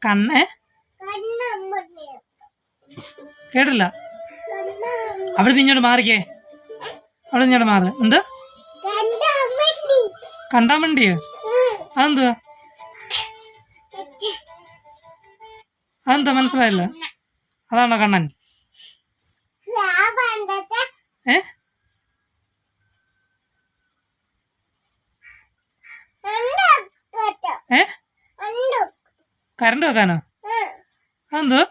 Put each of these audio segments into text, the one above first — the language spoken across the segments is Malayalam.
കണ്ണേ കേട്ടില്ല. അവിടെ ഇങ്ങോട്ട് മാറിക്കേ. അവിടെ ഇങ്ങോട്ട് മാറ്. എന്ത് കണ്ടാൻ വേണ്ടിയോ? അതെന്തുവാ? അതെന്താ മനസ്സിലായില്ല? അതാണോ കണ്ണൻ? ഏ ഏ കറണ്ട് വെക്കാനോ? അതെന്തോ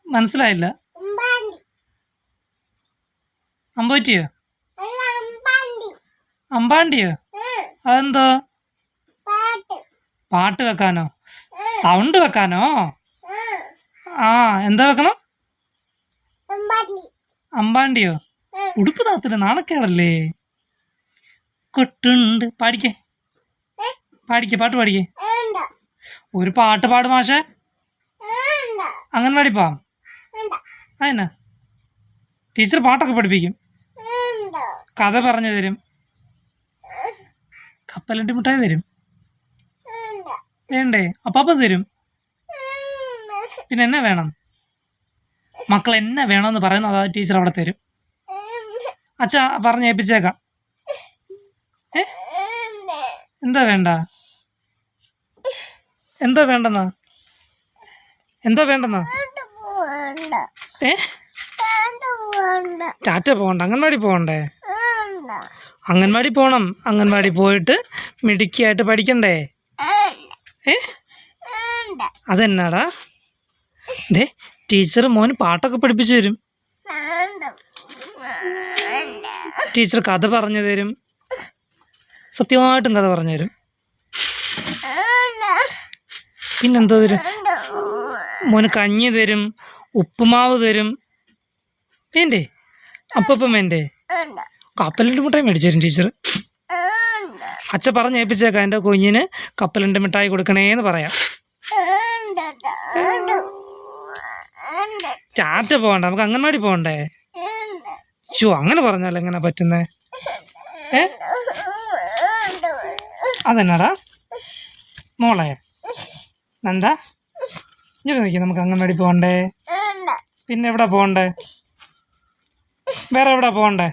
മനസ്സിലായില്ല. അമ്പൂറ്റിയോ? അമ്പാണ്ടിയോ? അതെന്തോ? പാട്ട് വെക്കാനോ? സൗണ്ട് വെക്കാനോ? ആ എന്താ വെക്കണം? അമ്പാണ്ടിയോ? ഉടുപ്പ് താത്തിന് നാണക്കേടല്ലേ? കൊട്ടുണ്ട് പാടിക്കേ. പാട്ട് പാടിക്കേ. ഒരു പാട്ട് പാട് മാഷേ. അംഗൻവാടി പോവാം. അതെന്നാ ടീച്ചർ പാട്ടൊക്കെ പഠിപ്പിക്കും, കഥ പറഞ്ഞു തരും, കപ്പലണ്ടി മിഠായി തരും. വേണ്ടേ? അപ്പാപ്പ തരും. പിന്നെ എന്നാ വേണം? മക്കൾ എന്നാ വേണമെന്ന് പറയുന്നത് അതാ ടീച്ചർ അവിടെ തരും. അച്ഛാ പറഞ്ഞ് ഏൽപ്പിച്ചേക്കാം. എന്താ വേണ്ട? എന്താ വേണ്ടെന്നാ? ടാറ്റ പോകണ്ട, അംഗൻവാടി പോകണ്ടേ? അംഗൻവാടി പോകണം. അംഗൻവാടി പോയിട്ട് മിടുക്കിയായിട്ട് പഠിക്കണ്ടേ? അതെന്നാടാ? ദേ ടീച്ചർ മോന് പാട്ടൊക്കെ പഠിപ്പിച്ചു തരും, ടീച്ചർ കഥ പറഞ്ഞു തരും, സത്യമായിട്ടും കഥ പറഞ്ഞു തരും. പിന്നെന്താ തരും? മോന് കഞ്ഞി തരും, ഉപ്പുമാവ് തരും. വേണ്ടേ? അപ്പം വേണ്ടേ? കപ്പലണ്ടി മിഠായി മേടിച്ചു തരും ടീച്ചർ. അച്ഛ പറഞ്ഞ് ഏൽപ്പിച്ചേക്കാം എൻ്റെ കുഞ്ഞിന് കപ്പലണ്ടി മിഠായി കൊടുക്കണേന്ന് പറയാം. ടാറ്റ പോകണ്ട, നമുക്ക് അംഗൻവാടി പോകണ്ടേ? അങ്ങനെ പറഞ്ഞാൽ എങ്ങനെ പറ്റുന്നേ? അതെന്നാടാ മോളെ? എന്താ ഇങ്ങനെ നിൽക്കും? നമുക്ക് അംഗൻവാടി പോകണ്ടേ? പിന്നെ എവിടെ പോകണ്ടേ? വേറെ എവിടെ പോകണ്ടേ?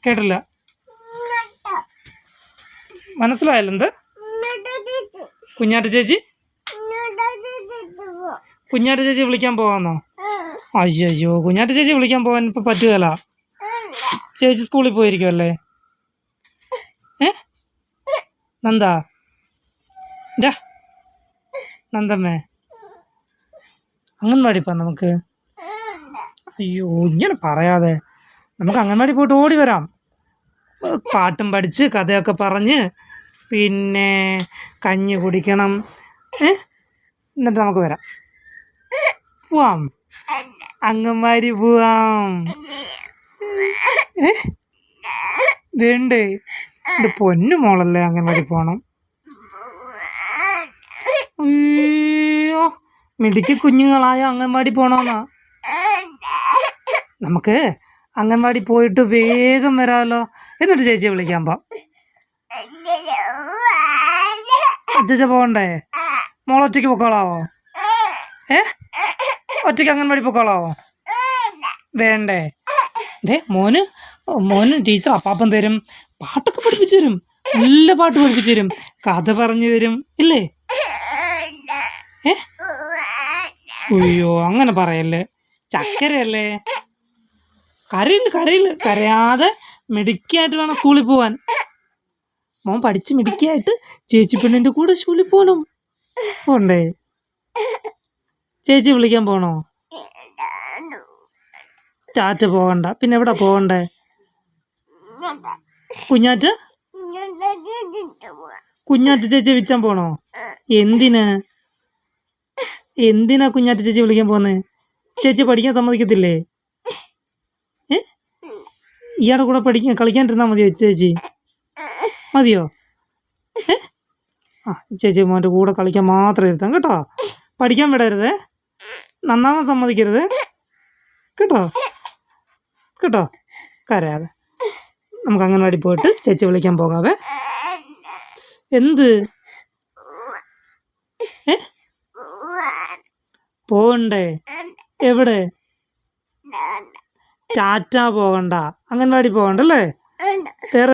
കേട്ടില്ല, മനസ്സിലായല്ലോ. എന്ത് കുഞ്ഞാറ്റ ചേച്ചി? കുഞ്ഞാറ്റ ചേച്ചി വിളിക്കാൻ പോകാന്നോ? അയ്യോ കുഞ്ഞാറ്റ ചേച്ചി വിളിക്കാൻ പോകാൻ ഇപ്പം പറ്റുകയില്ല. ചേച്ചി സ്കൂളിൽ പോയിരിക്കുമല്ലേ? നന്ദാ നന്ദമ്മേ അംഗൻവാടി പോകാം നമുക്ക്. അയ്യോ ഇങ്ങനെ പറയാതെ, നമുക്ക് അംഗൻവാടി പോയിട്ട് ഓടി വരാം. പാട്ടും പഠിച്ച് കഥയൊക്കെ പറഞ്ഞ് പിന്നെ കഞ്ഞി കുടിക്കണം. എന്നിട്ട് നമുക്ക് വരാം. പോവാം, അംഗൻവാടി പോവാം. വേണ്ടേ? എൻ്റെ പൊന്നു മോളല്ലേ അംഗൻവാടി പോകണം. അയ്യോ മിടുക്കി കുഞ്ഞുങ്ങളായ അംഗൻവാടി പോകണമെന്നാ? നമുക്ക് അംഗൻവാടി പോയിട്ട് വേഗം വരാമല്ലോ. എന്നിട്ട് ചേച്ചിയെ വിളിക്കാൻ പോവാം. ചേച്ചി പോകണ്ടേ? മോളൊറ്റയ്ക്ക് പൊക്കോളാവോ? ഒറ്റയ്ക്ക് അംഗൻവാടി പൊക്കോളാവോ? വേണ്ടേ? മോന് ടീച്ചർ അപ്പാപ്പം തരും, പാട്ടൊക്കെ പഠിപ്പിച്ചു തരും, നല്ല പാട്ട് പഠിപ്പിച്ചു തരും, കഥ പറഞ്ഞു തരും ഇല്ലേ? അയ്യോ അങ്ങനെ പറയല്ലേ, ചക്കരയല്ലേ. കരയാതെ മിടുക്കിയായിട്ട് വേണം സ്കൂളിൽ പോവാൻ. മോൻ പഠിച്ച് മിടുക്കിയായിട്ട് ചേച്ചി പെണ്ണിൻ്റെ കൂടെ സ്കൂളിൽ പോകണം. പോണ്ടേ? ചേച്ചി വിളിക്കാൻ പോകണോ? ടാറ്റ പോകണ്ട. പിന്നെ എവിടെ പോകണ്ടേ? കുഞ്ഞാറ്റ ചേച്ചി വിളിച്ചാൻ പോകണോ? എന്തിനാ കുഞ്ഞാറ്റ ചേച്ചി വിളിക്കാൻ പോകുന്നത്? ചേച്ചി പഠിക്കാൻ സമ്മതിക്കത്തില്ലേ? ഇയാളുടെ കൂടെ കളിക്കാണ്ടിരുന്നാൽ മതിയോ ചേച്ചി? മതിയോ? ചേച്ചി മോൻ്റെ കൂടെ കളിക്കാൻ മാത്രം ഇരുത്താം കേട്ടോ. പഠിക്കാൻ വിടരുതേ, നന്നാവാൻ സമ്മതിക്കരുത് കേട്ടോ. കരയാതെ നമുക്ക് അംഗൻവാടി പോയിട്ട് ചേച്ചി വിളിക്കാൻ പോകാവേ. എന്ത് പോകണ്ടേ? എവിടെ? ടാറ്റ പോകണ്ട, അംഗൻവാടി പോകണ്ടല്ലേ? വേറെ